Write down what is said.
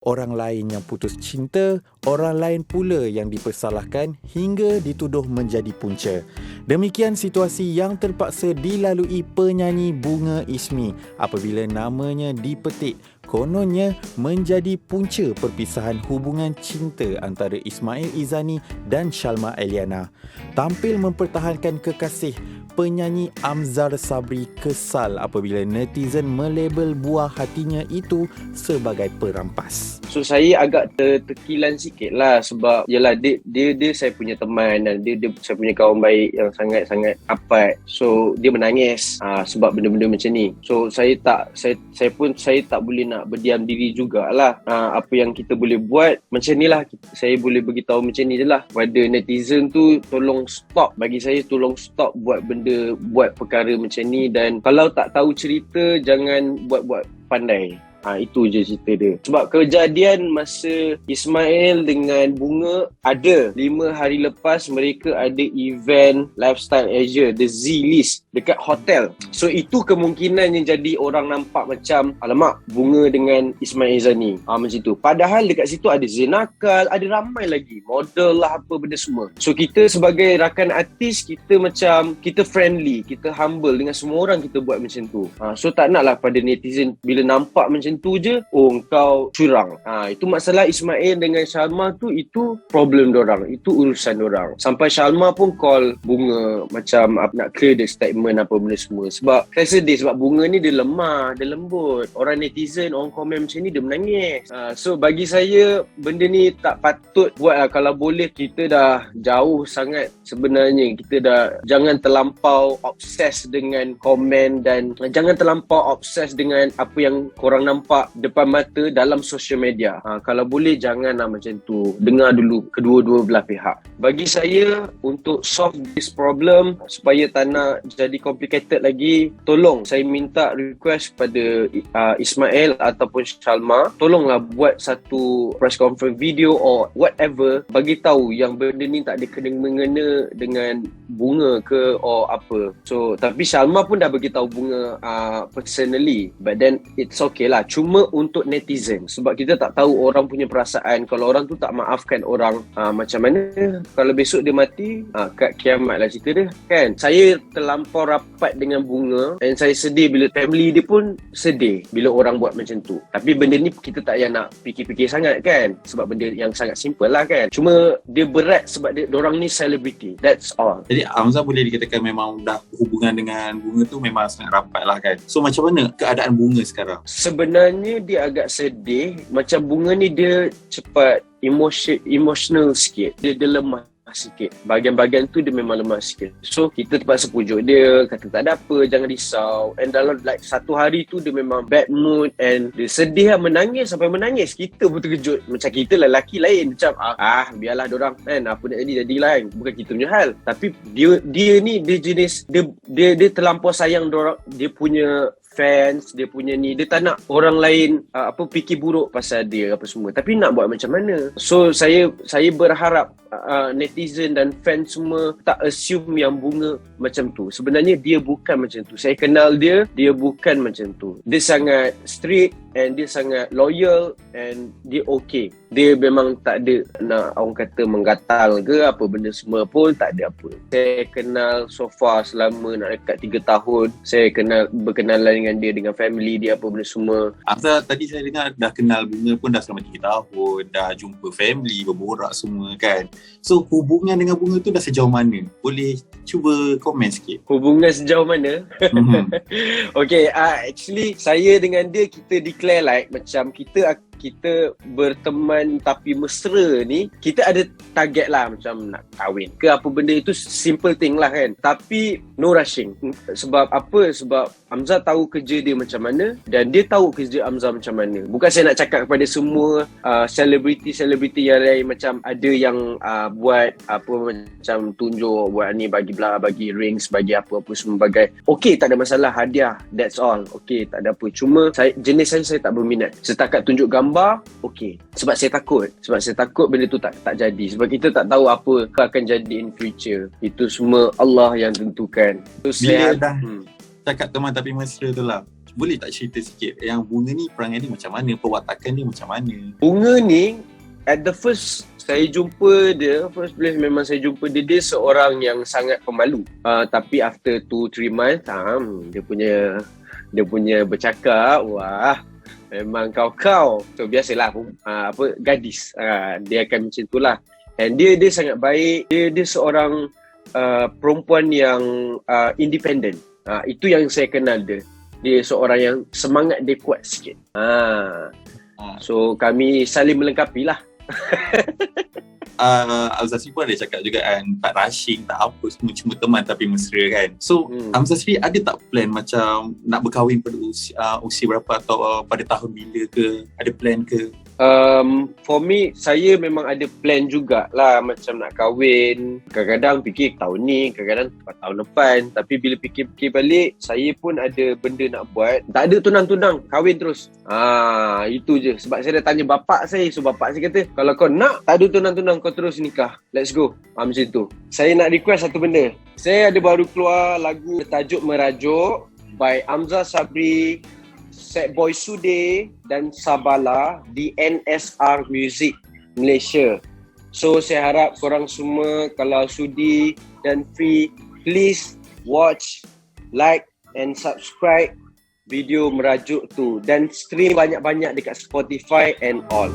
Orang lain yang putus cinta, orang lain pula yang dipersalahkan hingga dituduh menjadi punca. Demikian situasi yang terpaksa dilalui penyanyi Bunga Ismi apabila namanya dipetik kononnya menjadi punca perpisahan hubungan cinta antara Ismail Izani dan Shalma Eliana. Tampil mempertahankan kekasih, penyanyi Amzar Sabri kesal apabila netizen melabel buah hatinya itu sebagai perampas. So saya agak terkilan sikit lah sebab yalah dia saya punya teman dan dia saya punya kawan baik yang sangat-sangat rapat. So dia menangis sebab benda-benda macam ni. So saya tak boleh nak berdiam diri jugalah. Apa yang kita boleh buat macam ni lah, saya boleh beritahu macam ni je lah pada netizen tu, tolong stop. Bagi saya tolong stop buat perkara macam ni, dan kalau tak tahu cerita jangan buat pandai. Itu je cerita dia. Sebab kejadian masa Ismail dengan Bunga ada 5 hari lepas mereka ada event Lifestyle Asia, The Z-List dekat hotel. So itu kemungkinan yang jadi orang nampak macam alamak Bunga dengan Ismail Izani macam tu. Padahal dekat situ ada Zenakal, ada ramai lagi model lah apa benda semua. So kita sebagai rakan artis, kita macam kita friendly, kita humble dengan semua orang, kita buat macam tu. So tak naklah pada netizen bila nampak macam tu je, kau curang. Itu masalah Ismail dengan Shalma tu, itu problem dorang, itu urusan dorang. Sampai Shalma pun call Bunga macam nak clear the statement apa benda semua. Sebab saya sedih sebab Bunga ni dia lemah, dia lembut. Orang netizen, orang komen macam ni dia menangis. So bagi saya benda ni tak patut buat lah. Kalau boleh kita dah jauh sangat sebenarnya. Kita dah jangan terlampau obses dengan komen dan jangan terlampau obses dengan apa yang korang nampak depan mata dalam social media. Kalau boleh janganlah macam tu. Dengar dulu kedua-dua belah pihak. Bagi saya untuk solve this problem supaya tak nak jadi complicated lagi, tolong saya minta request kepada Ismail ataupun Shalma, tolonglah buat satu press conference video or whatever, bagi tahu yang benda ni tak ada kena-mengena dengan Bunga ke or apa. So tapi Shalma pun dah bagi tahu Bunga personally, but then it's okay lah. Cuma untuk netizen, sebab kita tak tahu orang punya perasaan. Kalau orang tu tak maafkan orang, macam mana kalau besok dia mati, kat kiamat lah cerita dia kan. Saya terlampau rapat dengan Bunga dan saya sedih bila family dia pun sedih bila orang buat macam tu. Tapi benda ni kita tak payah nak fikir-fikir sangat kan, sebab benda yang sangat simple lah kan. Cuma dia berat sebab diorang ni celebrity, that's all. Jadi Hamzah boleh dikatakan memang dah hubungan dengan Bunga tu memang sangat rapat lah kan. So macam mana keadaan Bunga sekarang? Sebenarnya dia agak sedih. Macam Bunga ni dia cepat emotional sikit. Dia lemah sikit. Bahagian-bahagian tu dia memang lemah sikit. So kita terpaksa pujuk dia, kata tak ada apa, jangan risau. And dalam like satu hari tu dia memang bad mood and dia sedih lah, menangis sampai menangis. Kita pun terkejut. Macam kita lelaki lain macam biarlah dorang kan, apa nak jadilah kan. Bukan kita punya hal. Tapi dia ni dia jenis dia terlampau sayang dorang, dia punya fans, dia punya ni, dia tak nak orang lain fikir buruk pasal dia apa semua. Tapi nak buat macam mana? So saya berharap netizen dan fans semua tak assume yang Bunga macam tu. Sebenarnya dia bukan macam tu. Saya kenal dia bukan macam tu. Dia sangat strict and dia sangat loyal and dia okay. Dia memang tak ada nak orang kata menggatal ke apa benda semua pun, tak ada apa. Saya kenal so far selama nak dekat 3 tahun. Saya berkenalan dengan dia, dengan family dia apa benda semua. Hamzah tadi saya dengar dah kenal Bunga pun dah selama 3 tahun, dah jumpa family, berborak semua kan. So hubungan dengan Bunga tu dah sejauh mana? Boleh cuba komen sikit? Hubungan sejauh mana? Okay, actually saya dengan dia kita declare like macam kita berteman tapi mesra ni, kita ada target lah macam nak kahwin ke apa benda, itu simple thing lah kan. Tapi no rushing. Sebab apa? Sebab Hamzah tahu kerja dia macam mana dan dia tahu kerja Hamzah macam mana. Bukan saya nak cakap kepada semua selebriti yang lain macam ada yang buat apa macam tunjuk buat ni, bagi bagi rings, bagi apa-apa semua bagai. Okay, tak ada masalah, hadiah, that's all. Okay, tak ada apa. Cuma jenis saya tak berminat. Setakat tunjuk gambar, okay. Sebab saya takut benda tu tak jadi. Sebab kita tak tahu apa akan jadi in future. Itu semua Allah yang tentukan. Bila dah cakap teman tapi mesra tu lah, Boleh tak cerita sikit yang Bunga ni perangai dia macam mana, perwatakan dia macam mana? Bunga ni at the first saya jumpa dia, first place memang saya jumpa dia, dia seorang yang sangat pemalu. Tapi after 2-3 months, dia punya bercakap, wah, memang kau. So biasalah gadis. Dia akan macam itulah. And dia sangat baik. Dia seorang perempuan yang independent. Itu yang saya kenal dia. Dia seorang yang semangat dia kuat sikit. So kami saling melengkapi lah. Al-Zazri pun ada cakap juga kan, tak rushing, tak apa, semua cuma teman tapi mesra kan. So Al-Zazri ada tak plan macam nak berkahwin pada usia berapa atau pada tahun bila ke? Ada plan ke? For me, saya memang ada plan jugalah macam nak kahwin. Kadang-kadang fikir tahun ni, kadang-kadang tahun depan. Tapi bila fikir-fikir balik, saya pun ada benda nak buat. Tak ada tunang-tunang, kahwin terus. Itu je. Sebab saya dah tanya bapak saya. So bapak saya kata, kalau kau nak, tak ada tunang-tunang, kau terus nikah. Let's go. Macam tu. Saya nak request satu benda. Saya ada baru keluar lagu tajuk Merajuk by Hamzah Sabri, Set Boy Sude dan Sabala di NSR Music Malaysia. So saya harap korang semua kalau sudi dan free, please watch, like and subscribe video Merajuk tu dan stream banyak-banyak dekat Spotify and all.